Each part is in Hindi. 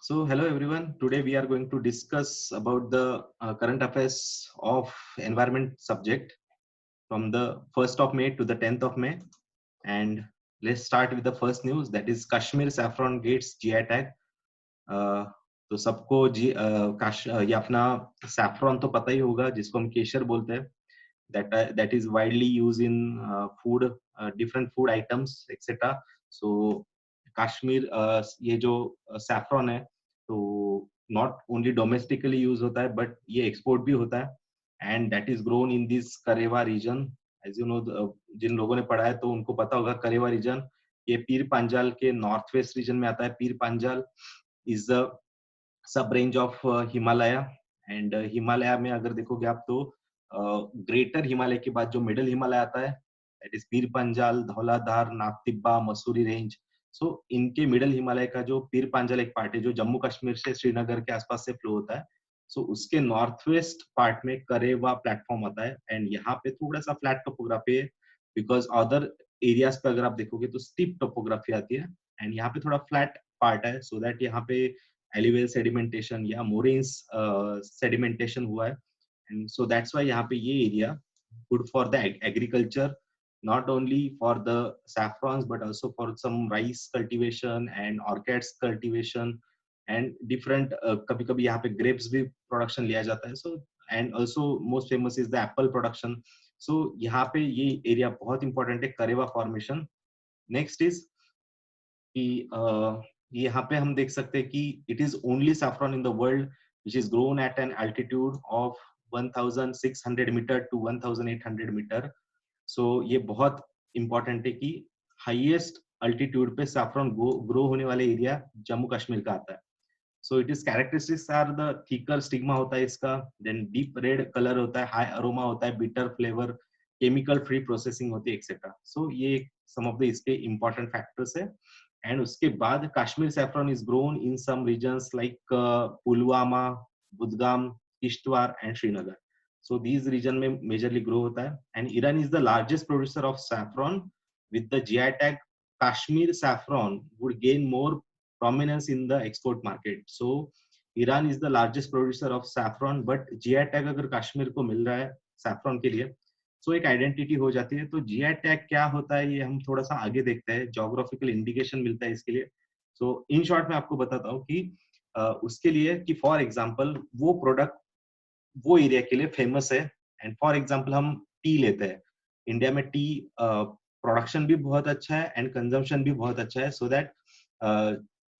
So hello everyone. Today we are going to discuss about the current affairs of environment subject from the 1st of May to the 10th of May. And let's start with the first news, that is Kashmir saffron gets GI tag. अ, तो सबको ये अपना saffron तो पता ही होगा, जिसको हम केशर बोलते हैं. That is widely used in food, different food items etc. So Kashmir ये जो saffron है, तो not only domestically use होता है but ये export भी होता है, and that is grown in this Karewa region. As you know, जिन लोगों ने पढ़ा है तो उनको पता होगा करेवा रीजन ये पीर पांजाल के नॉर्थ वेस्ट रीजन में आता है. Pir Panjal is the sub range of Himalaya, and Himalaya में अगर देखोगे आप तो ग्रेटर हिमालय के बाद जो मिडिल हिमालय आता है, that is Pir Panjal, Dhauladhar, नागतिब्बा, Mussoorie range. सो इनके मिडिल हिमालय का जो पीर पांजाल एक पार्ट है जो जम्मू कश्मीर से श्रीनगर के आसपास से फ्लो होता है, सो उसके नॉर्थ वेस्ट पार्ट में करेवा प्लेटफॉर्म आता है. एंड यहाँ पे थोड़ा सा फ्लैट टोपोग्राफी है, बिकॉज अदर एरियाज पे अगर आप देखोगे तो स्टीप टोपोग्राफी आती है, एंड यहाँ पे थोड़ा फ्लैट पार्ट है, सो दैट यहाँ पे एलिवेल सेडिमेंटेशन या मोरेन्स सेडिमेंटेशन हुआ है. एंड सो दैट्स व्हाई यहाँ पे ये area good for the agriculture, not only for the saffrons but also for some rice cultivation and orchids cultivation and different कभी कभी यहाँ पे grapes भी production लिया जाता है. So and also most famous is the apple production. So यहाँ पे ये area बहुत important है, करेवा formation. Next is कि यहाँ पे हम देख सकते हैं कि it is only saffron in the world which is grown at an altitude of 1600 metre to 1800 metre. So ये बहुत इंपॉर्टेंट है कि हाईएस्ट अल्टीट्यूड पे सैफरन ग्रो होने वाले एरिया जम्मू कश्मीर का आता है. So it is characteristics are the thicker stigma होता है इसका, देन डीप रेड कलर होता है, हाई अरोमा होता है, bitter flavour, chemical free processing होती है एक्सेट्रा. सो ये सम ऑफ द इसके इंपॉर्टेंट फैक्टर्स है. एंड उसके बाद Kashmir saffron is grown in some regions like Pulwama, Budgam, Kishtwar and Srinagar. So these region में majorly grow होता है. And Iran is the largest producer of saffron. With the GI tag, Kashmir saffron would gain more prominence in the export market. So Iran is the largest producer of saffron, but GI tag अगर कश्मीर को मिल रहा है saffron के लिए, so एक identity हो जाती है. तो GI tag क्या होता है ये हम थोड़ा सा आगे देखते हैं. Geographical indication मिलता है इसके लिए. So in short मैं आपको बताता हूँ कि उसके लिए कि for example वो product वो एरिया के लिए फेमस है. एंड फॉर एग्जांपल हम टी लेते हैं, इंडिया में टी प्रोडक्शन भी बहुत अच्छा है एंड कंजम्पशन भी बहुत अच्छा है. So that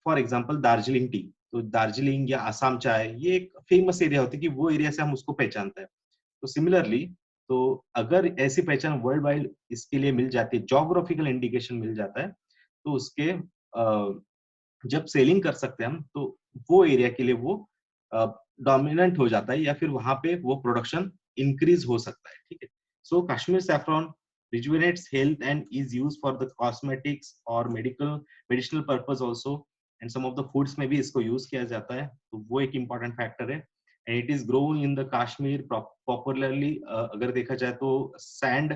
for example Darjeeling T, तो दार्जिलिंग या आसाम चाय ये एक फेमस एरिया होती है कि वो एरिया से हम उसको पहचानते हैं. तो सिमिलरली तो अगर ऐसी पहचान वर्ल्ड वाइड इसके लिए मिल जाती है, जोग्राफिकल इंडिकेशन मिल जाता है, तो उसके जब सेलिंग कर सकते हैं हम, तो वो एरिया के लिए वो डोमिनेंट हो जाता है या फिर वहां पे वो प्रोडक्शन इंक्रीज हो सकता है. ठीक है. So Kashmir saffron rejuvenates health and is used for the cosmetics or medicinal purpose also, and some of the foods में भी इसको यूज किया जाता है. तो वो एक important फैक्टर है. and it is grown in the Kashmir popularly. अगर देखा जाए तो सैंड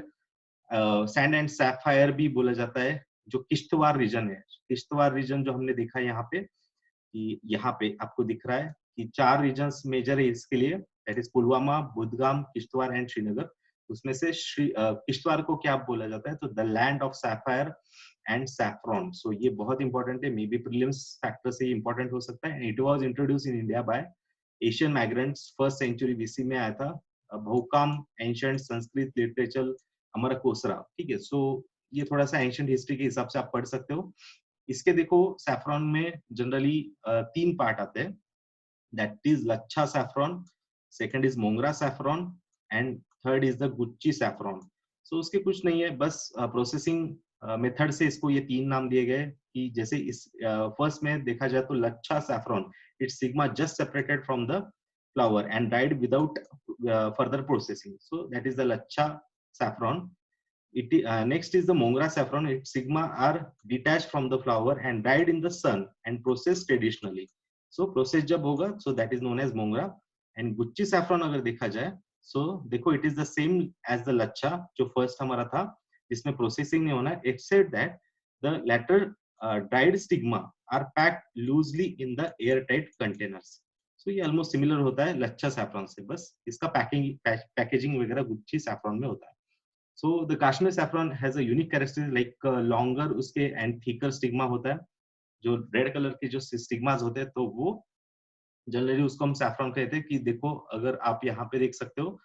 एंड सैफायर भी बोला जाता है, जो किश्तवाड़ रीजन है. किश्तवाड़ रीजन जो हमने देखा है यहाँ पे, कि यहाँ पे आपको दिख रहा है कि 4 रीजन्स मेजर है इसके लिए, that is Pulwama, Budgam, Kishtwar and Srinagar. उसमें से किश्तवाड़ को क्या बोला जाता है, तो the land of sapphire and saffron. So ये बहुत इंपॉर्टेंट है, मे बी प्रीलिम्स फैक्टर से इंपॉर्टेंट हो सकता है. It was introduce in India by Asian migrants, first century BC में आया था. भौकाम एंशिएंट संस्कृत लिटरेचर अमर कोसरा. ठीक है. सो ये थोड़ा सा एंशिएंट हिस्ट्री के हिसाब से आप पढ़ सकते हो. इसके देखो सैफरॉन में जनरली 3 पार्ट आते हैं, that is Lachha saffron, second is Mongra saffron and third is the Guchhi saffron. So उसके कुछ नहीं है, बस प्रोसेसिंग मेथड से इसको ये 3 नाम दिए गए. कि जैसे इस फर्स्ट में देखा जाए तो Lachha saffron, it's stigma just separated from the flower and dried without further processing, so that is the Lachha saffron. Next is the Mongra saffron. Its sigma are detached from the flower and dried in the sun and processed traditionally. So process जब होगा, so that is known as Mongra. And Gucci saffron अगर देखा जाए, so देखो it is the same as the लच्छा जो first हमारा था, जिसमें processing नहीं होना, except that the latter dried stigma are packed loosely in the airtight containers. So ये almost similar होता है लच्छा saffron से, बस इसका पैकेजिंग वगैरह गुच्छी saffron में होता है. So the Kashmir saffron has a unique characteristic like longer उसके and thicker stigma होता है. जो रेड कलर के जो स्टिग्मास होते हैं तो वो जनरली उसको हम सैफ्रॉन कहते हैं. कि देखो अगर आप यहाँ पे देख सकते हो,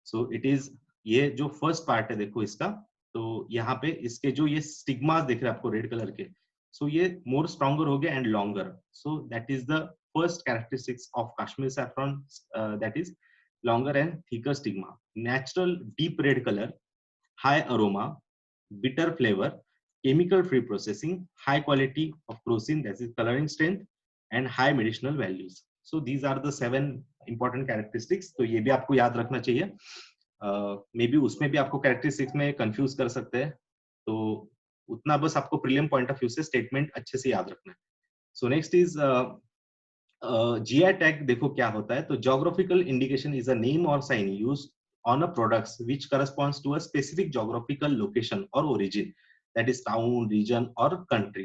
सो इट इज, ये जो फर्स्ट पार्ट है देखो इसका, तो यहाँ पे इसके जो ये स्टिग्मास दिख रहे हैं आपको रेड कलर के, सो ये मोर स्ट्रॉन्गर हो गया and longer. So that is the first characteristics of Kashmir saffron, that is longer and thicker stigma, natural deep red color, high aroma, bitter flavor, chemical free processing, high quality of crocin, that is coloring strength, and high medicinal values. So these are the 7 important characteristics. तो ये भी आपको याद रखना चाहिए. मे बी उसमें भी आपको कैरेक्टरिस्टिक्स में कंफ्यूज कर सकते हैं, तो उतना बस आपको प्रीलिम पॉइंट ऑफ व्यू से स्टेटमेंट अच्छे से याद रखना है. So next is GI tag. देखो क्या होता है, तो geographical indication is a name or sign used on a products which corresponds to a specific geographical location or origin, that is town, region or country.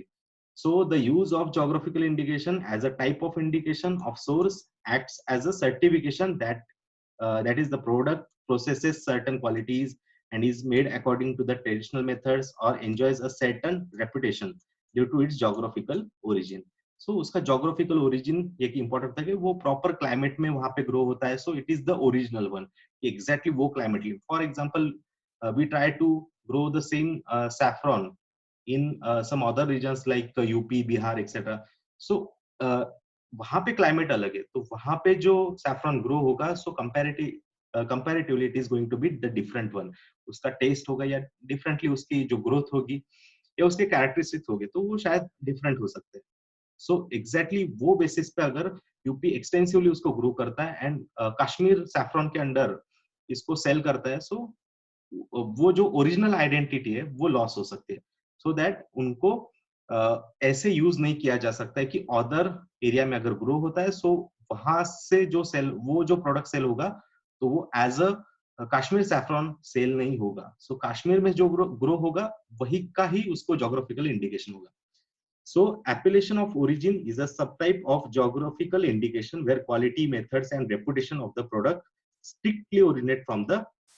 So the use of geographical indication as a type of indication of source acts as a certification that is the product possesses certain qualities and is made according to the traditional methods or enjoys a certain reputation due to its geographical origin. So उसका geographical origin एक important था कि वो proper climate में वहाँ पे grow होता है. So it is the original one. Exactly वो climate. For example, we try to grow the same saffron in some other regions like UP, Bihar, etc. So वहाँ पे climate अलग है, तो वहाँ पे जो saffron grow होगा, so comparatively it is going to be the different one. उसका taste होगा या differently उसकी जो growth होगी या उसके characteristics होंगे, तो वो शायद different हो सकते हैं. सो एग्जैक्टली वो बेसिस पे अगर यूपी एक्सटेंसिवली उसको ग्रो करता है एंड कश्मीर सैफ्रॉन के अंडर इसको सेल करता है, सो वो जो ओरिजिनल आइडेंटिटी है वो लॉस हो सकती है. सो दैट उनको ऐसे यूज नहीं किया जा सकता है कि अदर एरिया में अगर ग्रो होता है, सो वहां से जो सेल, वो जो प्रोडक्ट सेल होगा तो वो as a Kashmir saffron sale नहीं होगा. सो कश्मीर में जो ग्रो होगा वही का ही उसको जोग्राफिकल इंडिकेशन होगा. So appellation of origin is a subtype of geographical indication where quality, methods and reputation of the product strictly originate from the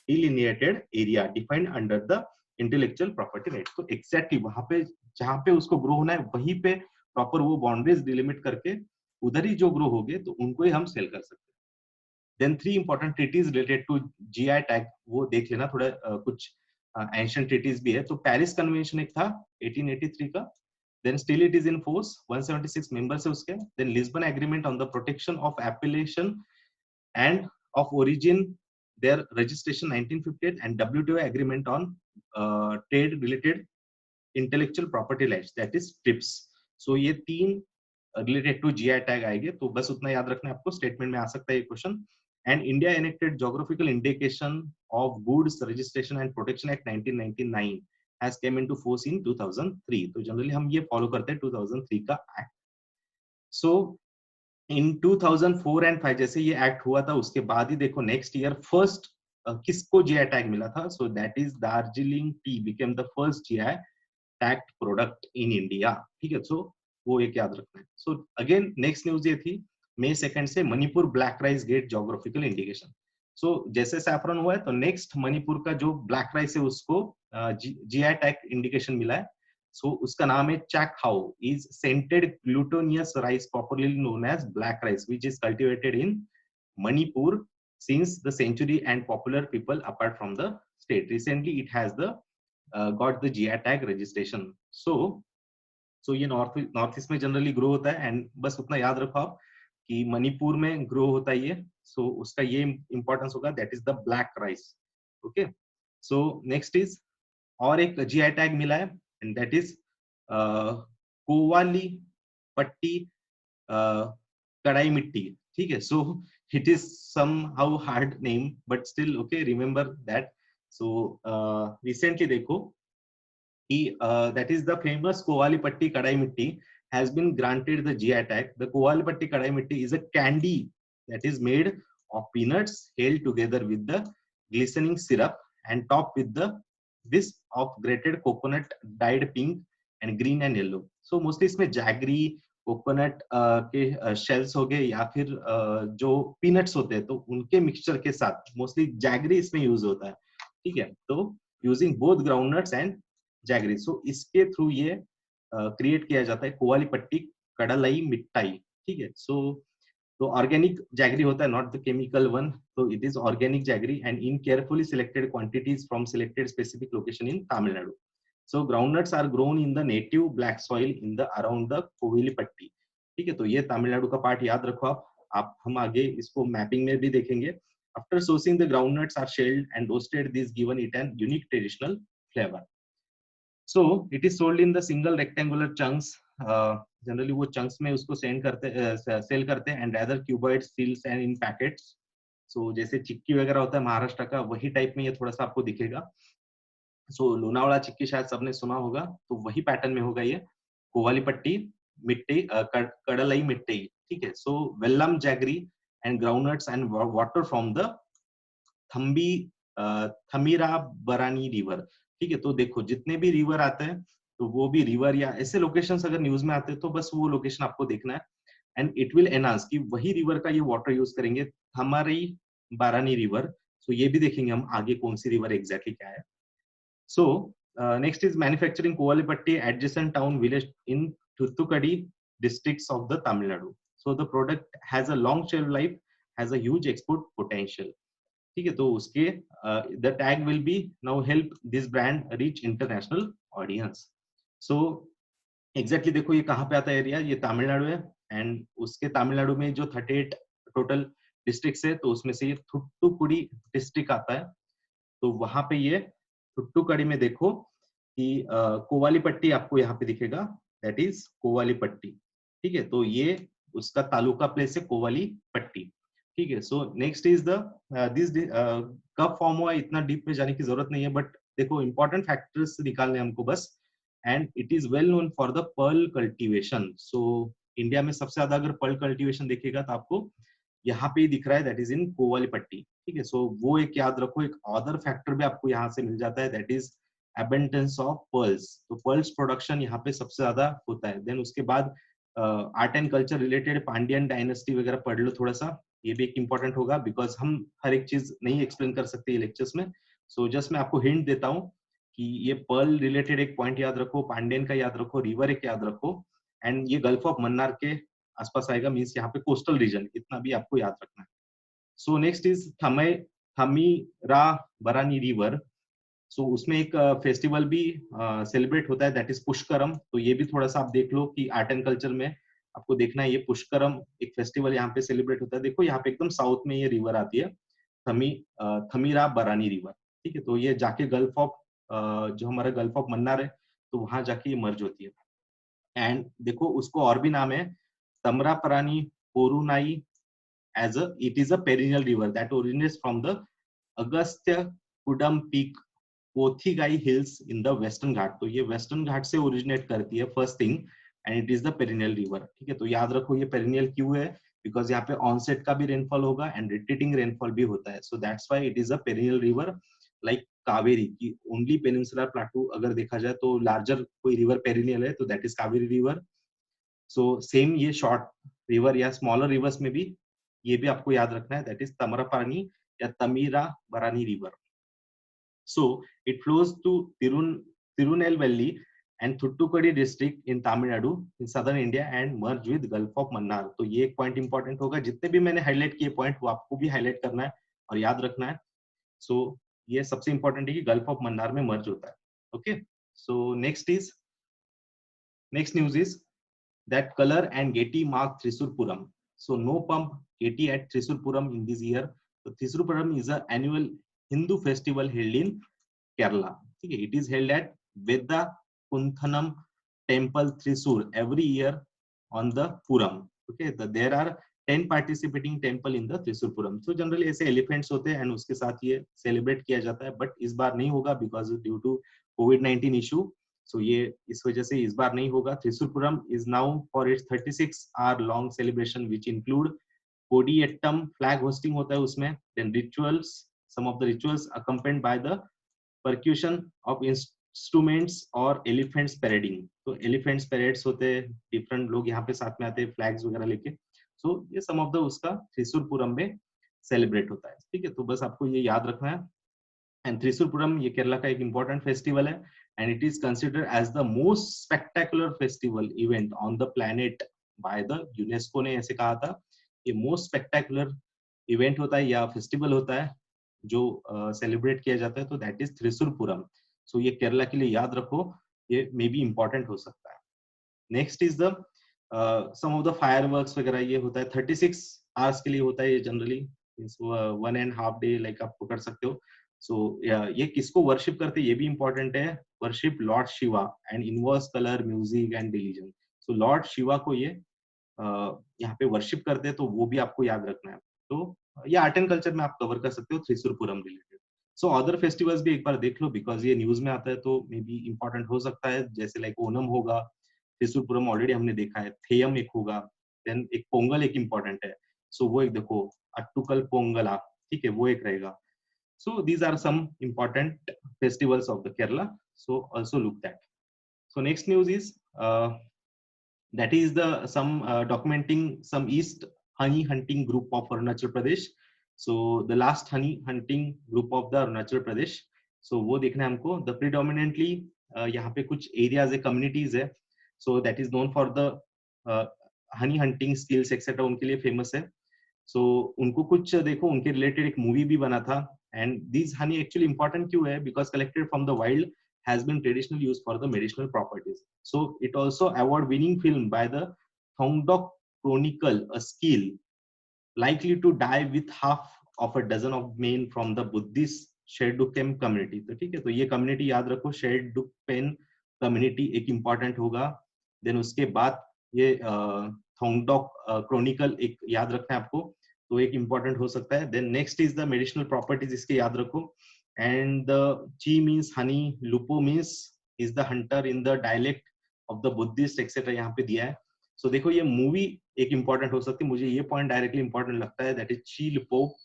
delineated area defined under the intellectual property right. तो exactly वहां पे जहां पे उसको ग्रो होना है वहीं पे प्रॉपर वो बाउंड्रीज डिलिमिट करके उधर ही जो ग्रो होगे तो उनको ही हम सेल कर सकते हैं. Then 3 important treaties related to GI tag, वो देख लेना थोड़ा. कुछ एंशिएंट ट्रीटीज भी है. तो पेरिस कन्वेंशन एक था 1883 का, then still it is in force, 176 members है उसके. then Lisbon agreement on the protection of appellation and of origin, their registration 1958, and WTO agreement on trade related intellectual property rights, that is TRIPS. so ये 3 related to GI tag आएंगे, तो बस उतना याद रखना है आपको. स्टेटमेंट में आ सकता है ये question. and India enacted geographical indication of goods registration and protection act 1999 has came into force in 2003. तो जनरली हम ये फॉलो करते हैं 2003 का एक्ट. सो इन 2004 एंड 5 जैसे ये एक्ट हुआ था, उसके बाद ही देखो नेक्स्ट ईयर फर्स्ट किसको जीआई टैग मिला था. सो that is Darjeeling T became the first GI tagged product in India. ठीक है, सो वो एक याद रखना है. सो अगेन नेक्स्ट न्यूज ये थी May 2 से Manipur black rice get geographical indication. So जैसे सैफ्रॉन हुआ है तो नेक्स्ट मणिपुर का जो ब्लैक राइस है उसको जीआई टैग इंडिकेशन मिला है. सो उसका नाम है Chakhao, is scented glutinous rice popularly known as black rice which is cultivated in Manipur since the century and popular people apart from the state. Recently it has the got the GI tag registration. So ये नॉर्थ ईस्ट में जनरली ग्रो होता है. एंड बस उतना याद रखो आप कि मणिपुर में ग्रो होता है ये. सो उसका ये इंपॉर्टेंस होगा, that is the black rice. Okay, so next is और एक जीआई टैग मिला है एंड दैट इज कोवाली पट्टी कड़ाई मिट्टी. ठीक है, so it is somehow hard name but still okay, remember that. So recently देखो that is the famous Kovalipatti Kadai Mitti has been granted the GI tag. The Kovalipatti Kadai Mitti is a candy that is made of peanuts held together with the glistening syrup and topped with the this of grated coconut dyed pink and green and yellow. So mostly इसमें जैगरी, कोकोनट के शेल्स हो गए या फिर जो पीनट्स होते हैं तो उनके मिक्सचर के साथ मोस्टली जैगरी इसमें यूज होता है. ठीक है, तो using both groundnuts and jaggery. So इसके थ्रू ये क्रिएट किया जाता है कोवालीपट्टी कडालाई मिठाई. ठीक है, सो तो ऑर्गेनिक जैगरी होता है, नॉट द केमिकल वन. तो it is organic jaggery and in carefully selected quantities from selected specific location in Tamil Nadu. So groundnuts are grown in the native black soil in the around the कोविलीपट्टी. ठीक है, तो ये तमिलनाडु का पार्ट याद रखो आप हम आगे इसको मैपिंग में भी देखेंगे. After sourcing the groundnuts are shelled and roasted. This given it an unique traditional flavor. So it is sold in the single rectangular chunks. Generally वो chunks में उसको सेल करते हैं and rather cuboid seals and in packets. So जैसे चिक्की वगैरह होता है महाराष्ट्र का, वही टाइप में ये थोड़ा सा आपको दिखेगा. सो लोनावाला चिक्की शायद सबने सुना होगा, तो वही पैटर्न में होगा ये कोवालीपट्टी मिट्टी कड़लई मिट्टी. ठीक है, so Vellam jaggery and groundnuts and water from the थम्बी थमीरा बरानी रिवर. ठीक है, तो देखो जितने भी रिवर आते हैं तो वो भी रिवर या ऐसे लोकेशंस अगर न्यूज में आते हैं तो बस वो लोकेशन आपको देखना है एंड इट विल एनहांस कि वही रिवर का ये वाटर यूज करेंगे, हमारी बारानी रिवर. सो ये भी देखेंगे हम आगे कौन सी रिवर एग्जैक्टली क्या है. So next is manufacturing Kovalipatti adjacent town village in Thoothukudi districts of the Tamil Nadu. So the product has a long shelf life, has a huge export potential. ठीक है, तो उसके the tag will be now help this brand reach international audience. So exactly देखो ये कहाँ पे आता है एरिया, ये तमिलनाडु है एंड उसके तमिलनाडु में जो 38 टोटल डिस्ट्रिक्ट्स है तो उसमें से ये थुट्टुकुडी डिस्ट्रिक्ट आता है. तो वहां पे ये थुट्टुकड़ी में देखो कि कोवालीपट्टी आपको यहाँ पे दिखेगा, दैट इज कोवालीपट्टी. ठीक है, तो ये उसका तालुका प्लेस है कोवालीपट्टी. ठीक है, so next is the this कब फॉर्म हुआ, इतना डीप में जाने की जरूरत नहीं है, बट देखो इंपॉर्टेंट फैक्टर्स निकालने हमको बस. And it is well known for the pearl cultivation. So India में सबसे ज्यादा अगर पर्ल कल्टीवेशन देखेगा तो आपको यहाँ पे ही दिख रहा है, दैट इज इन कोवालीपट्टी. ठीक है, सो वो एक याद रखो. एक अदर फैक्टर भी आपको यहाँ से मिल जाता है, that is abundance of pearls. तो पर्ल्स प्रोडक्शन यहाँ पे सबसे ज्यादा होता है. देन उसके बाद art and culture related Pandyan dynasty वगैरह पढ़ लो थोड़ा सा, ये भी एक इंपॉर्टेंट होगा बिकॉज हम हर एक चीज नहीं एक्सप्लेन कर सकते लेक्चर्स में. सो जस्ट मैं आपको हिंट देता हूँ कि ये पर्ल रिलेटेड एक पॉइंट याद रखो, पांड्यन का याद रखो, रिवर एक याद रखो एंड ये गल्फ ऑफ मन्नार के आसपास आएगा, मीन्स यहाँ पे कोस्टल रीजन, इतना भी आपको याद रखना है. सो नेक्स्ट इज थमीरा बरानी रिवर. सो उसमें एक फेस्टिवल भी सेलिब्रेट होता है, दैट इज पुष्करम. तो ये भी थोड़ा सा आप देख लो कि आर्ट एंड कल्चर में आपको देखना है, ये पुष्करम एक फेस्टिवल यहाँ पे सेलिब्रेट होता है. देखो यहाँ पे एकदम साउथ में ये रिवर आती है, थमीरा बरानी रिवर. ठीक है, तो ये जाके गल्फ ऑफ जो हमारा गल्फ ऑफ मन्नार है तो वहां जाके ये मर्ज होती है. एंड देखो उसको और भी नाम है तमरापरानी पोरुनाई as it is a perennial river that originates from the Agastya-Kudam peak, Pothigai hills in the Western Ghat. तो ये Western Ghat से originate करती है first thing and it is the perennial river. ठीक है, तो याद रखो ये perennial क्यों है, because यहाँ पे onset का भी rainfall होगा and retreating rainfall भी होता है. So that's why it is a perennial river like Kaveri. कि only peninsular plateau अगर देखा जाए तो larger कोई river perennial है तो that is Kaveri river. So same ये short river या smaller rivers में भी ये भी आपको याद रखना है, दैट इज तमरापानी या Thamirabarani river. So it flows to Tirunelveli and Thoothukudi district in Tamil Nadu in southern India and merge with gulf of Mannar. तो ये एक पॉइंट इंपॉर्टेंट होगा, जितने भी मैंने हाईलाइट किए पॉइंट वो आपको भी हाईलाइट करना है और याद रखना है. सो ये सबसे इंपॉर्टेंट है कि गल्फ ऑफ मन्नार में मर्ज होता है. Okay, so next news is that color and Getty mark Thrissur-Puram. So no pump Getty at Thrissur-Puram in this year. So Thrissur-Puram is an annual Hindu festival held in Kerala. Okay, it is held at Vedda Kunthanam Temple Thrissur every year on the Puram. Okay, there are 10 participating temple in the Thrissur-Puram. So generally ऐसे elephants होते हैं and उसके साथ ये celebrate किया जाता है, but इस बार नहीं होगा because due to COVID-19 issue. So ये इस वजह से इस बार नहीं होगा. Thrissur-Puram is now for its 36-hour long celebration which include Kodiyattam flag hosting होता है उसमें, then rituals, some of the rituals accompanied by the percussion of instruments और एलिफेंट्स पैरेडिंग। तो एलिफेंट्स पैरेड्स होते हैं, डिफरेंट लोग यहाँ पे साथ में आते हैं फ्लैग्स वगैरह लेके। सो ये सम ऑफ द उसका थ्रिसुरपुरम में सेलिब्रेट होता है। ठीक है, तो बस आपको ये याद रखना है। एंड थ्रिसुरपुरम ये केरला का एक इंपॉर्टेंट फेस्टिवल है and it is considered as the most spectacular festival event on the planet by the UNESCO ने ऐसे कहा था। ये मोस्ट स्पेक्टेकुलर इवेंट होता है या फेस्टिवल होता है जो सेलिब्रेट किया जाता है, तो दैट इज थ्रिसुरपुरम। सो ये केरला के लिए याद रखो, ये मे बी इंपॉर्टेंट हो सकता है। Next is the sum of the fireworks वगैरह, ये होता है 36 आवर्स के लिए होता है ये जनरली, 1.5 डे लाइक आप पकड़ सकते हो। सो ये किसको वर्शिप करते हैं ये भी इंपॉर्टेंट है, worship Lord Shiva and inverse colour music and religion. So Lord Shiva को ये यहाँ पे वर्शिप करते हैं, तो वो भी आपको याद रखना है। तो ये आर्ट एंड कल्चर में आप कवर कर सकते हो थ्रिसुरपुरम रिलेटेड। सो अदर फेस्टिवल्स भी एक बार देख लो बिकॉज ये न्यूज में आता है, तो मे बी इंपॉर्टेंट हो सकता है, जैसे लाइक ओनम होगा, थ्रिसुरपुरम ऑलरेडी हमने देखा है, थेयम एक होगा, देन एक पोंगल एक इंपॉर्टेंट है। सो वो एक देखो, अट्टुकल पोंगला, ठीक है, वो एक रहेगा। So these are some important festivals of the Kerala, so also look that. So next news is that is the some documenting some east honey hunting group of Arunachal Pradesh. So the last honey hunting group of the Arunachal Pradesh, so वो देखना है हमको। the predominantly यहाँ पे कुछ areas है, communities है, so that is known for the uh, honey hunting skills etc, उनके लिए famous है। so उनको कुछ देखो, उनके related एक movie भी बना था। and these honey actually important क्यों है, because collected from the wild has been traditionally used for the medicinal properties. So it also award-winning film by the Thongdok Chronicle, a skill likely to die with half of a dozen of men from the Buddhist Sherdukpen community. तो ठीक है, तो ये community याद रखो, Sherdukpen community एक important होगा। then उसके बाद ये Thongdok Chronicle एक याद रखना है आपको, तो एक important हो सकता है। then next is the medicinal properties, इसके याद रखो। and the chi means honey, lupo means is the hunter in the dialect of the Buddhist etc, यहाँ पे दिया है। सो देखो ये मूवी एक इंपॉर्टेंट हो सकती है, मुझे ये पॉइंट डायरेक्टली इंपॉर्टेंट लगता है, दैट इज ची लिपो।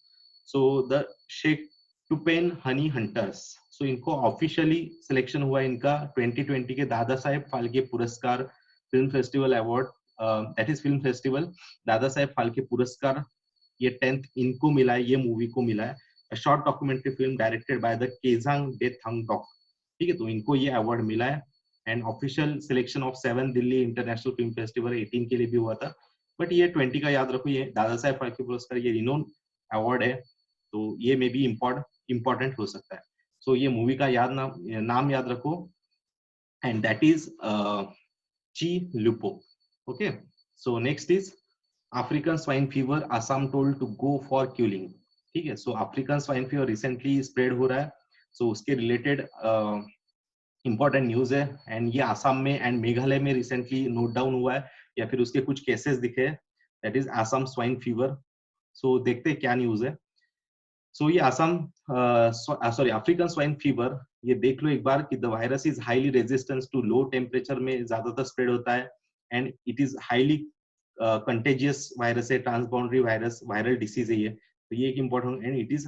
सो द शेकटुपेन हनी हंटर्स, सो इनको ऑफिशियली सिलेक्शन हुआ इनका 2020 के दादा साहेब फाल्के पुरस्कार film festival award, that is film festival Dada Saheb Phalke पुरस्कार, ये 10th इनको मिला है, ये मूवी को मिला है। Short documentary film directed by the Kezang D Thongdok, ठीक है, तो इनको ये अवार्ड मिला है। And official selection of 7 Delhi international film festival 18 के लिए भी हुआ था, बट ये 20 का याद रखो, ये दादा साहेब फाल्के पुरस्कार ये रिनोन अवार्ड है, तो ये मे भी इम्पोर्टेंट हो सकता है। सो ये मूवी का नाम याद रखो, एंड दैट इज ची लुपो। Okay, so next is African swine fever, Assam told to go for culling. ठीक है, so African swine fever recently spread हो रहा है, सो उसके रिलेटेड इंपॉर्टेंट न्यूज है। एंड ये आसाम में एंड मेघालय में रिसेंटली नोट डाउन हुआ है, या फिर उसके कुछ केसेस दिखे, that is Assam swine fever. So देखते हैं क्या न्यूज है। सो ये Assam sorry African swine fever, ये देख लो एक बार कि the virus is highly resistance to low temperature में ज्यादातर स्प्रेड होता है, and it is highly contagious virus है, ट्रांसबाउंडरी वायरस, वायरल डिसीज है ये, तो ये एक important, and it is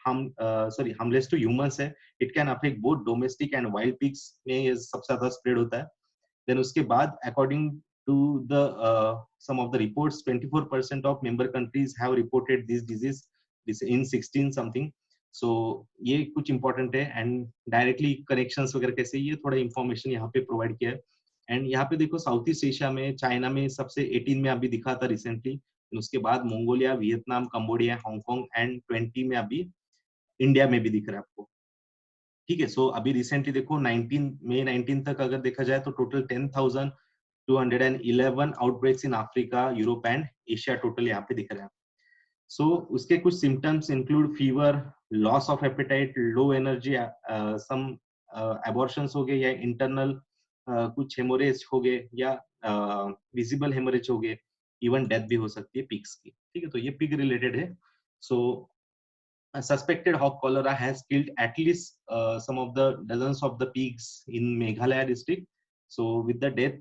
harmless to humans है। It can affect both domestic and wild pigs में ये सबसे ज्यादा स्प्रेड होता है। देन उसके बाद according to the sum of the reports 24% of member countries have reported this disease in 16 something. So ये कुछ इंपॉर्टेंट है, एंड डायरेक्टली कनेक्शंस वगैरह कैसे, ये थोड़ा इंफॉर्मेशन यहाँ पे प्रोवाइड किया है। एंड यहाँ पे देखो साउथ ईस्ट एशिया में चाइना में सबसे 18 में अभी दिखा था रिसेंटली, उसके बाद Mongolia, Vietnam, Cambodia, Hong Kong, and 20 में अभी इंडिया में भी दिख रहा है आपको। ठीक है, सो अभी रिसेंटली देखो 19 तक अगर देखा जाए तो total 10,211 outbreaks in Africa, Europe and Asia total यहाँ पे दिख रहे हैं। सो उसके कुछ symptoms include fever, loss of appetite, low energy, some abortions हो गए, या इंटरनल कुछ हेमोरेज हो गए, या विजिबल हेमोरेज हो गए, इवन डेथ भी हो सकती है पिग्स की। ठीक है, तो ये पिग रिलेटेड है। सो suspected hog cholera has killed at least some of the dozens of the pigs in Meghalaya district. So with the death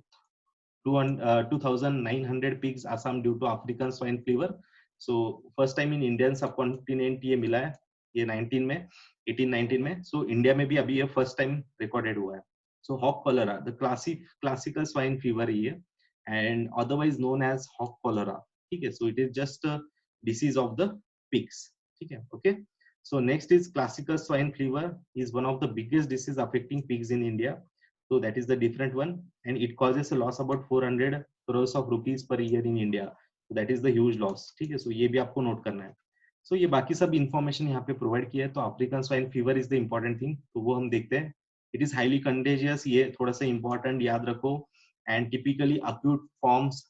2,900 pigs Assam due to African swine fever. So first time in Indian subcontinent ये मिला है, ये 19 में 18-19 में. So इंडिया में भी अभी ये फर्स्ट टाइम रिकॉर्डेड हुआ है. So hog cholera, the classical swine fever ये, and otherwise known as hog cholera. ठीक है. So it is just a disease of the pigs. ठीक है. Okay. So next is classical swine fever, is one of the biggest disease affecting pigs in India. So that is the different one, and it causes a loss about 400 crores of rupees per year in India. So that is the huge loss. ठीक है. So ये भी आपको नोट करना है. So ये बाकी सब इंफॉर्मेशन यहाँ पे प्रोवाइड किया है. तो African swine fever is the important thing, तो वो हम देखते हैं. इट इज हाईली कंटेजियस, ये थोड़ा सा इंपॉर्टेंट याद रखो. And typically acute forms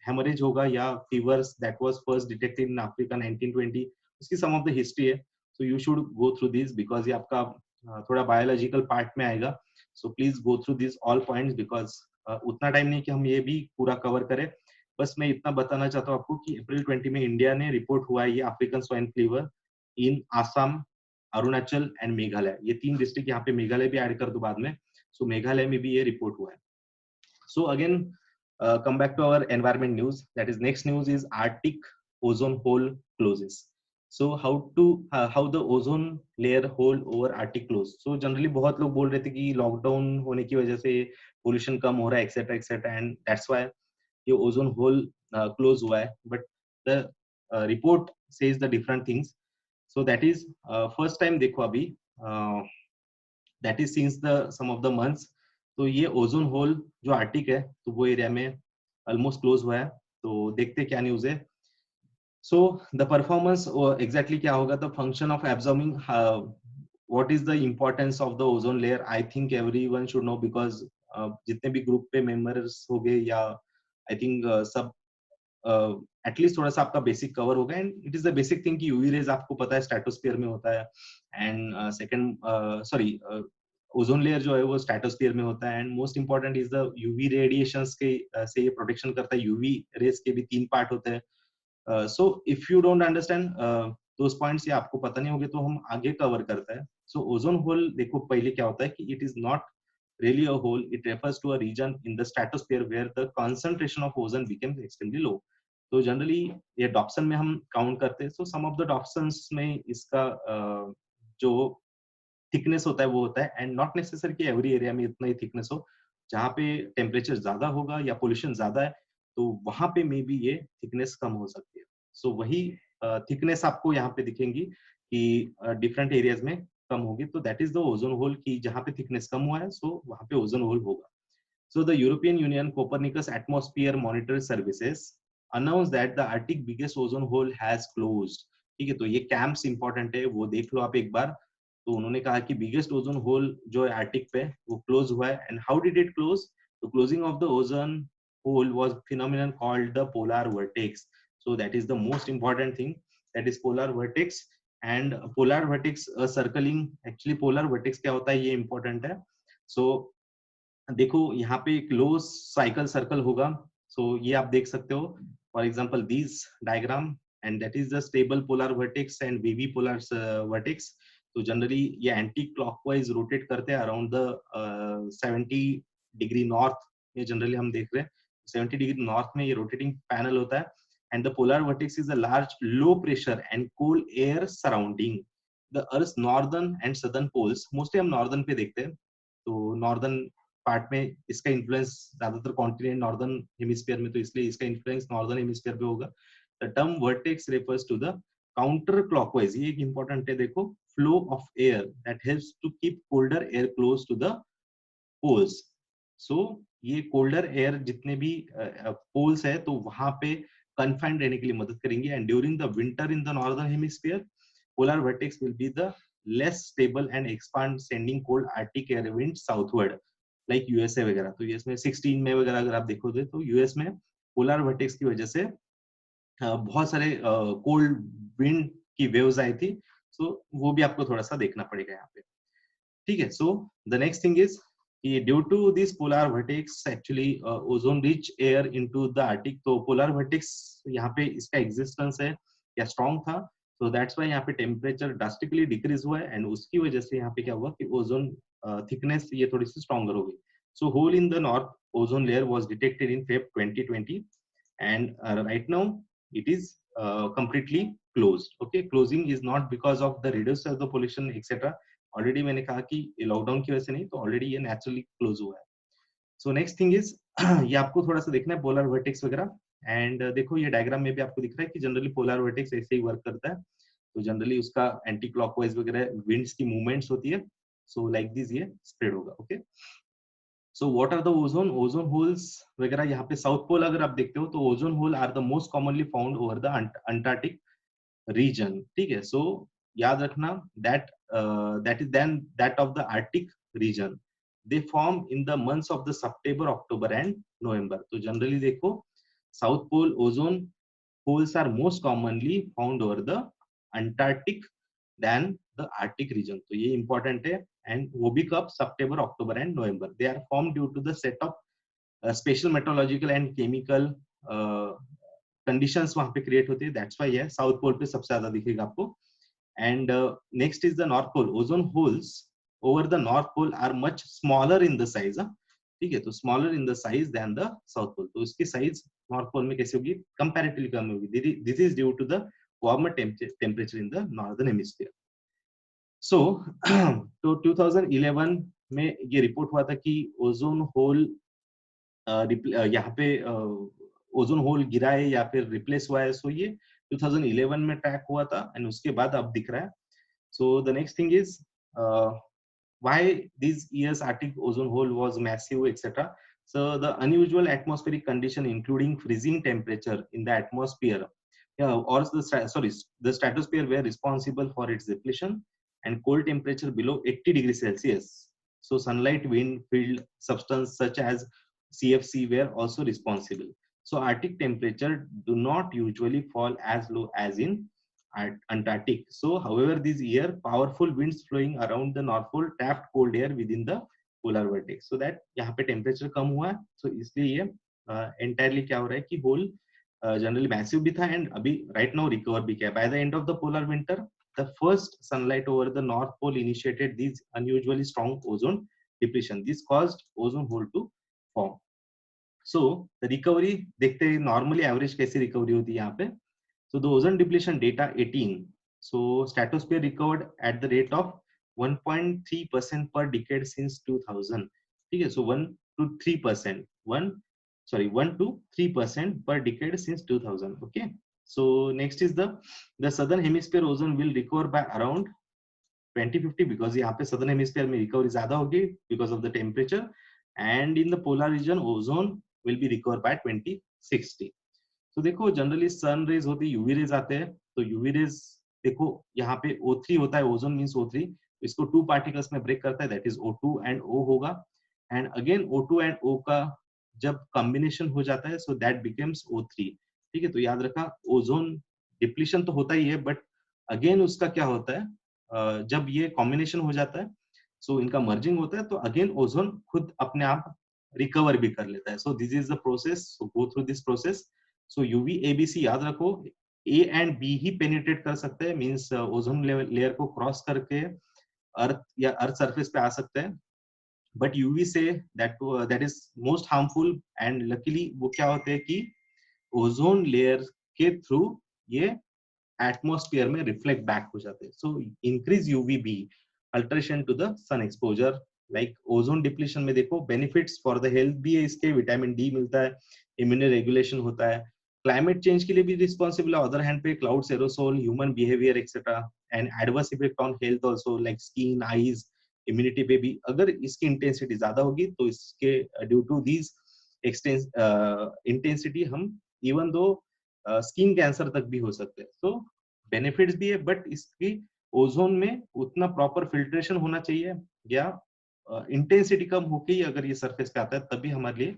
haemorrhage होगा या fevers that was first detected in Africa 1920. उसकी सम ऑफ द हिस्ट्री है. So you should go through this because ये आपका थोड़ा बायोलॉजिकल पार्ट में आएगा. So please go through this all points because उतना टाइम नहीं कि हम ये भी पूरा कवर करें. बस मैं इतना बताना चाहता हूँ आपको कि अप्रैल 20 में इंडिया ने रिपोर्ट हुआ है ये African swine fever in Assam, Arunachal and Meghalaya. ये 3 डिस्ट्रिक्ट, यहाँ पे मेघालय भी ऐड कर दो बाद में. सो मेघालय में भी ये रिपोर्ट हुआ है. So again come back to our environment news. That is, next news is Arctic ozone hole closes. So how the ozone layer hole over Arctic close. So generally बहुत लोग बोल रहे थे कि लॉकडाउन होने की वजह से पोल्यूशन कम हो रहा है etcetera etcetera, and that's why ये ओजोन होल क्लोज हुआ है. But the report says the different things. So that is first time देखो अभी, that is since the sum of the months. तो ये ओजोन होल जो आर्टिक है तो वो एरिया में ऑलमोस्ट क्लोज हुआ है. तो देखते क्या न्यूज है. सो द परफॉर्मेंस एग्जैक्टली क्या होगा, the function of absorbing, what is the importance of the ozone layer. I think everyone should know because जितने भी ग्रुप पे मेंबर्स हो गए या आई थिंक सब एटलीस्ट थोड़ा सा आपका बेसिक कवर होगा. And it is the basic thing कि यूवी रेज आपको पता है स्ट्रेटोस्फीयर में होता है. And second sorry ozone layer जो है वो स्ट्रेटोस्फीयर में होता है. And most important is the UV radiations के से ये प्रोटेक्शन करता है. यूवी रेज के भी 3 पार्ट होते हैं. So if you don't understand those points या आपको पता नहीं होंगे तो हम आगे कवर करते हैं. सो ओजोन होल देखो पहले क्या होता है कि it is not really a hole. It refers to a region in the stratosphere where the concentration of ozone becomes extremely low. तो जनरली ये डॉप्सन में हम काउंट करते हैं. सो सम ऑफ द डॉप्सन्स में इसका जो थिकनेस होता है वो होता है. एंड नॉट नेसेसरी कि एवरी एरिया में इतना ही थिकनेस हो. जहाँ पे टेम्परेचर ज्यादा होगा या पोल्यूशन ज्यादा है तो वहां पे मे बी ये थिकनेस कम हो सकती है. सो वही थिकनेस आपको यहाँ पे दिखेंगी कि डिफरेंट एरियाज में कम होगी. तो that is the ozone hole की जहाँ पे थिकनेस कम हुआ है सो वहां पे ओजोन होल होगा. So the European union Copernicus atmosphere monitoring services announce that the Arctic biggest ozone hole has closed. ठीक है. तो ये कैंप्स इंपॉर्टेंट है, वो देख लो आप एक बार. तो उन्होंने कहा कि बिगेस्ट ओजोन होल जो है आर्टिक पे वो क्लोज हुआ है. And how did it close? The closing of the ozone hole was phenomenon called the polar vortex. So that is the most important thing, that is polar vortex. And polar vortex circling, actually polar vortex क्या होता है ये important है. So देखो यहाँ पे एक लो साइकिल सर्कल होगा. so ये आप देख सकते हो. for example this diagram, and that is the stable polar vortex and wavy polar vortex. तो जनरली ये एंटी क्लॉकवाइज रोटेट करते हैं अराउंड द 70 डिग्री नॉर्थ में जनरली हम देख रहे हैं. 70 डिग्री नॉर्थ में ये रोटेटिंग पैनल होता है. And the polar vortex is a large low pressure and cool air surrounding the earth northern and southern poles. Mostly हम नॉर्दर्न पे देखते हैं. तो नॉर्दर्न पार्ट में इसका इन्फ्लुएंस ज्यादातर कॉन्टिनेंट नॉर्दर्न हेमिस्फीयर में, तो इसलिए इसका इन्फ्लुएंस नॉर्दर्न हेमिस्फीयर पे होगा. The term vertex refers to the counter clockwise. ये एक इंपॉर्टेंट है देखो, flow of air that helps to keep colder air close to the poles. So ये कोल्डर एयर जितने भी पोल्स है तो वहां पे कन्फाइंड रहने के लिए मदद करेंगे. And during the winter in the northern hemisphere polar vertex will be the less stable and expand sending cold Arctic air wind southward like USA वगैरह. तो यूएस में 16 में वगैरह अगर आप देखोगे तो यूएस में पोलर वर्टेक्स की वजह से बहुत सारे कोल्ड विंड की वेव्स आई थी. सो वो भी आपको थोड़ा सा देखना पड़ेगा यहाँ पे. ठीक है. So the next thing is due to this polar vortex actually ozone rich air into the Arctic. तो पोलर वर्टेक्स यहाँ पे इसका एग्जिस्टेंस है या स्ट्रॉन्ग था. सो दैट्स व्हाई यहाँ पे टेम्परेचर ड्रास्टिकली डिक्रीज हुआ है. एंड उसकी वजह से यहाँ पे क्या हुआ कि ओजोन थिकनेस ये थोड़ी सी स्ट्रॉन्गर हो गई. So hole in the north ozone layer was detected in Feb 2020 and right now it is completely closed. Okay, closing is not because of the reduction of the pollution etc. Already मैंने कहा कि लॉकडाउन की वजह से नहीं, तो ऑलरेडी ये नेचुरली क्लोज हुआ है. सो नेक्स्ट थिंग इज ये आपको थोड़ा सा देखना है पोलर वर्टेक्स वगैरह. एंड देखो ये डायग्राम में भी आपको दिख रहा है कि जनरली पोलर वर्टेक्स ऐसे ही वर्क करता है. तो जनरली उसका एंटी क्लॉकवाइज वगैरह विंड्स की मूवमेंट्स होती है. सो लाइक दिस ये स्प्रेड होगा. Okay, so what are the ozone holes वगैरह. यहाँ पे साउथ पोल अगर आप देखते हो तो ozone hole are the most commonly found over the Antarctic region. ठीक है, सो याद रखना that is then that of the Arctic region. They form in the months of the September, October and November. तो जनरली देखो south pole ozone holes are most commonly found over the Antarctic than the Arctic region. तो ये important है. And वो भी कब? September, October and November. They are formed due to the set of special meteorological and chemical conditions वहाँ पे create होती है. That's why ये South Pole पे सबसे ज़्यादा दिखेगा आपको. And next is the North Pole. Ozone holes over the North Pole are much smaller in the size. ठीक है, तो smaller in the size than the south pole. तो उसकी साइज नॉर्थ पोल में कैसे होगी? कंपैरेटिवली कम होगी. This is due to the warmer temperature in the northern hemisphere. So तो 2011 में ये रिपोर्ट हुआ था कि ओजोन होल यहाँ पे ओजोन होल गिरा है या फिर रिप्लेस हुआ है. सो ये 2011 में ट्रैक हुआ था एंड उसके बाद अब दिख रहा है. So the next thing is why these years Arctic ozone hole was massive etc. So the unusual atmospheric condition including freezing temperature in the atmosphere or the stratosphere were responsible for its depletion, and cold temperature below 80 degrees Celsius. So sunlight, wind, field substance such as CFC were also responsible. So Arctic temperature do not usually fall as low as in Antarctic. So, however, this year powerful winds flowing around the North Pole trapped cold air within the polar vortex. So that यहाँ पे टेम्परेचर कम हुआ है. So इसलिए ये entirely क्या हो रहा है कि होल जनरली मैसिव भी था एंड अभी राइट नाउ रिकवर भी किया. By the end of the polar winter, the first sunlight over the North Pole initiated this unusually strong ozone depletion. This caused ozone hole to form. So the recovery देखते हैं नॉर्मली एवरेज कैसी रिकवरी होती है यहाँ पे. So the ozone depletion data 18. So stratosphere recovered at the rate of 1.3% per decade since 2000. ठीक है, so 1 to 3%, 1 to 3% per decade since 2000. Okay. So next is the southern hemisphere ozone will recover by around 2050 because यहाँ पे southern hemisphere में recovery ज़्यादा होगी because of the temperature, and in the polar region ozone will be recovered by 2060. तो देखो जनरली सन रेज होती है, यूवी रेज आते हैं. तो यूवी रेज देखो यहाँ पे O3 होता है, ओजोन मींस O3. इसको 2 पार्टिकल्स में ब्रेक करता है, that is O2 and O होगा. And again O2 and O का जब कॉम्बिनेशन हो जाता है सो दैट बिकम्स O3. ठीक है, तो याद रखा ओजोन डिप्लीशन तो होता ही है, बट अगेन उसका क्या होता है जब ये कॉम्बिनेशन हो जाता है सो इनका मर्जिंग होता है तो अगेन ओजोन खुद अपने आप रिकवर भी कर लेता है. So this is the process. So go through this process. So UV ABC याद रखो, ए एंड बी ही पेनिट्रेट कर सकते हैं, मींस ओजोन लेयर को क्रॉस करके अर्थ या अर्थ सरफेस पे आ सकते हैं. बट यूवी से that is most harmful. And luckily वो क्या होते हैं कि ओजोन लेयर के थ्रू ये एटमॉस्फेयर में रिफ्लेक्ट बैक हो जाते हैं. So increase UVB alteration to the sun exposure. Like ozone depletion में देखो बेनिफिट्स फॉर द हेल्थ भी है इसके, विटामिन डी मिलता है, इम्यून रेगुलेशन होता है, क्लाइमेट चेंज के लिए भी रिस्पॉन्सिबल है. अदर हैंड पे clouds, aerosol, human behaviour etcetera, and adverse effect on health also like skin, eyes, immunity पे भी. अगर इसकी इंटेंसिटी ज्यादा होगी तो इसके ड्यू टू दीज इंटेंसिटी हम इवन दो स्किन कैंसर तक भी हो सकते हैं. तो बेनिफिट्स भी है, बट इसकी ओजोन में उतना प्रॉपर फिल्ट्रेशन होना चाहिए, या इंटेंसिटी कम होके ही अगर ये सरफेस पे आता है तभी हमारे लिए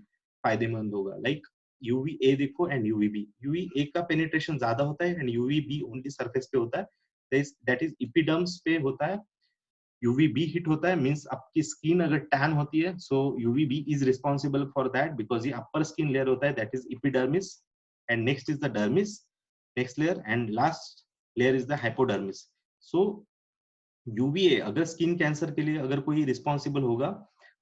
फायदेमंद होगा. लाइक यूवी ए देखो and UV B. UV A का पेनिट्रेशन ज्यादा होता है and UV B only surface पे होता है, दैट इज एपिडर्म्स पे होता है. यूवी बी हिट होता है मींस आपकी स्किन अगर टैन होती है so UV B is responsible for that because ये अपर स्किन लेयर होता है, that is epidermis, and next is the dermis, next layer, and last layer is the hypodermis. So UVA अगर स्किन कैंसर के लिए अगर कोई रिस्पॉन्सिबल होगा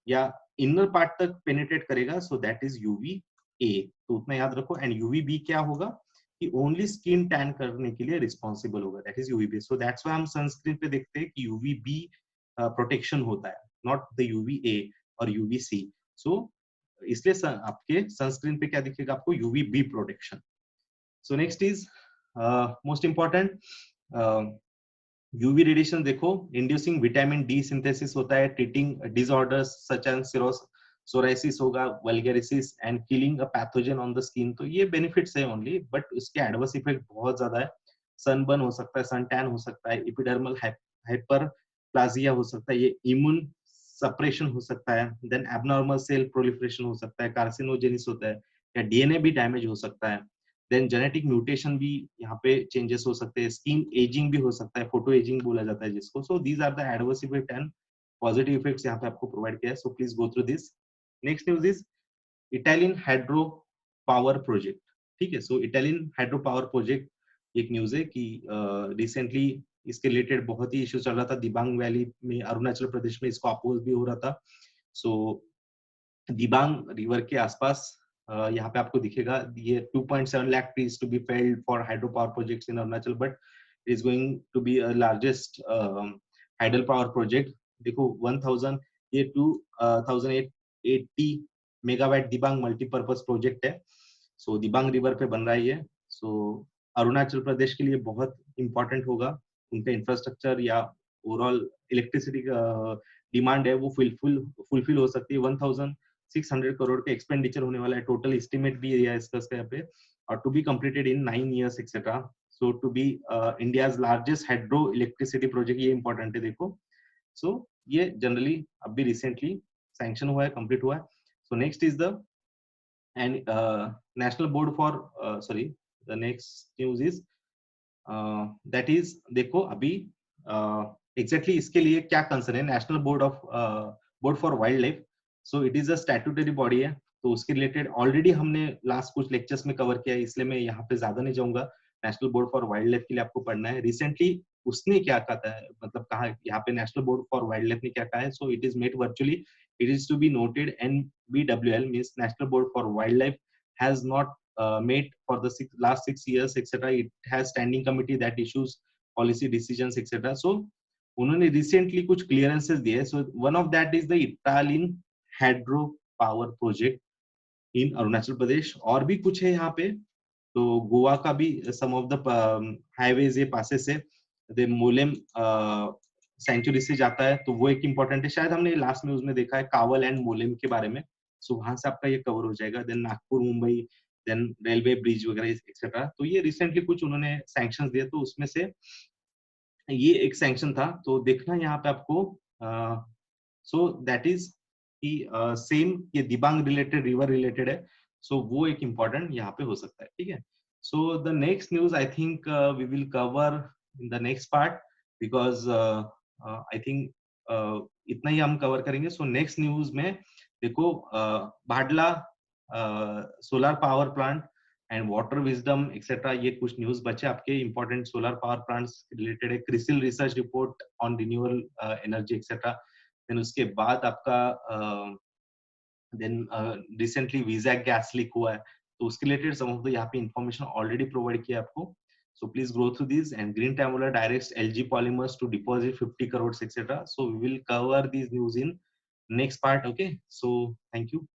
या इनर पार्ट तक पेनिट्रेट करेगा सो दैट इज यूवी ए. तो उतना याद रखो. एंड यूवी बी क्या होगा? कि ओनली स्किन टैन करने के लिए रिस्पॉन्सिबल होगा, that is UVB. So that's why हम सनस्क्रीन पे देखते हैं कि यूवीबी प्रोटेक्शन होता है, not the UVA or UVC. So इसलिए आपके सनस्क्रीन पे क्या दिखेगा आपको, UVB protection. So next is most important, UV radiation देखो, इंड्यूसिंग विटामिन डी सिंथेसिस होता है, treating disorders such as psoriasis होगा, vulgaris and killing a pathogen on the skin. तो ये बेनिफिट्स है ओनली, बट उसके एडवर्स इफेक्ट बहुत ज्यादा है। सनबर्न हो सकता है, सन टैन हो सकता है, एपिडर्मल हाइपरप्लाजिया हो सकता है, ये इम्यून सप्रेशन हो सकता है, देन एबनॉर्मल सेल प्रोलिफरेशन हो सकता है, कार्सिनोजेनिस होता है, या डीएनए भी डैमेज हो सकता है, देन जेनेटिक म्यूटेशन भी यहाँ पे चेंजेस हो सकते हैं, स्किन एजिंग भी हो सकता है, फोटो एजिंग बोला जाता है जिसको। So these are the adverse effect and positive effects यहाँ पे आपको प्रोवाइड किया है। So please go through this. Next news is Italian hydro power project. ठीक है, so Italian hydro power project एक न्यूज है कि रिसेंटली इसके रिलेटेड बहुत ही इश्यू चल रहा था, दिबांग वैली में अरुणाचल प्रदेश में इसको अपोज भी हो रहा था। सो दिबांग रिवर के आसपास यहाँ पे आपको दिखेगा ये 2.7 lakh trees to be felled for hydro power projects in Arunachal, but is going to be largest hydel power project. देखो 1000 ये 2880 मेगावाट दिबांग मल्टीपर्पज प्रोजेक्ट है। सो दिबांग रिवर पे बन रहा है ये। सो अरुणाचल प्रदेश के लिए बहुत इंपॉर्टेंट होगा, उनका इंफ्रास्ट्रक्चर या ओवरऑल इलेक्ट्रिसिटी डिमांड है वो फुलफिल हो सकती है। 1600 करोड़ का एक्सपेंडिचर होने वाला है, टोटल एस्टिमेट भी है इसका यहाँ पे, और to be completed in 9 years etcetera. So to be India's largest hydro electricity project, ये इंपॉर्टेंट है देखो। सो ये जनरली अभी रिसेंटली सैंक्शन हुआ है, कंप्लीट हुआ है। So next is the end national Board for sorry the next news is that is देखो अभी एग्जैक्टली इसके लिए क्या कंसर्न है, national Board for wild life. So it is a statutory body है, तो उसके रिलेटेड ऑलरेडी हमने लास्ट कुछ लेक्चर्स में कवर किया है, इसलिए मैं यहाँ पे ज्यादा नहीं जाऊंगा। National Board for wild life के लिए आपको पढ़ना है। रिसेंटली उसने क्या कहा है, मतलब कहा यहाँ पे National Board for Wildlife ने क्या कहा है। So it is made virtually, it is to be noted NBWL means National Board for Wildlife has not made for the last 6 years etc. It has standing committee that issues policy decisions etc. So उन्होंने रिसेंटली कुछ क्लियरेंसेस दिए। So one of that is the Italian hydro power project in Arunachal Pradesh, और भी कुछ है यहाँ पे। तो गोवा का भी सम ऑफ द हाईवेज ये पासेस है, द मोलेम सेंचुरी से जाता है, तो वो एक इम्पोर्टेंट है। शायद हमने लास्ट न्यूज में देखा है कावल एंड मोलेम के बारे में। सो वहां से आपका ये कवर हो जाएगा। Then Nagpur Mumbai, then railway bridge वगैरह एक्सेट्रा। तो ये रिसेंटली कुछ उन्होंने सैंक्शन दिए, तो उसमें से ये एक सैंक्शन था। तो देखना यहाँ पे आपको, सो दैट इज कि सेम ये दिबांग रिलेटेड, रिवर रिलेटेड है। सो वो एक इम्पोर्टेंट यहाँ पे हो सकता है, ठीक है। So the next news I think we will cover in the next part, because I think इतना ही हम कवर करेंगे। सो नेक्स्ट न्यूज में देखो Bhadla solar power plant and water wisdom etcetera, ये कुछ न्यूज बचे आपके important solar power plants related है। CRISIL research report on renewable energy etcetera. Then उसके बाद आपका then recently Vizag gas leak हुआ है, तो उसके रिलेटेड सम ऑफ द यहाँ पे इंफॉर्मेशन ऑलरेडी प्रोवाइड किया आपको। So please go through these. And Green Tamola directs LG Polymers to deposit 50 crores etc. So we will cover these news in next part. Okay. So thank you.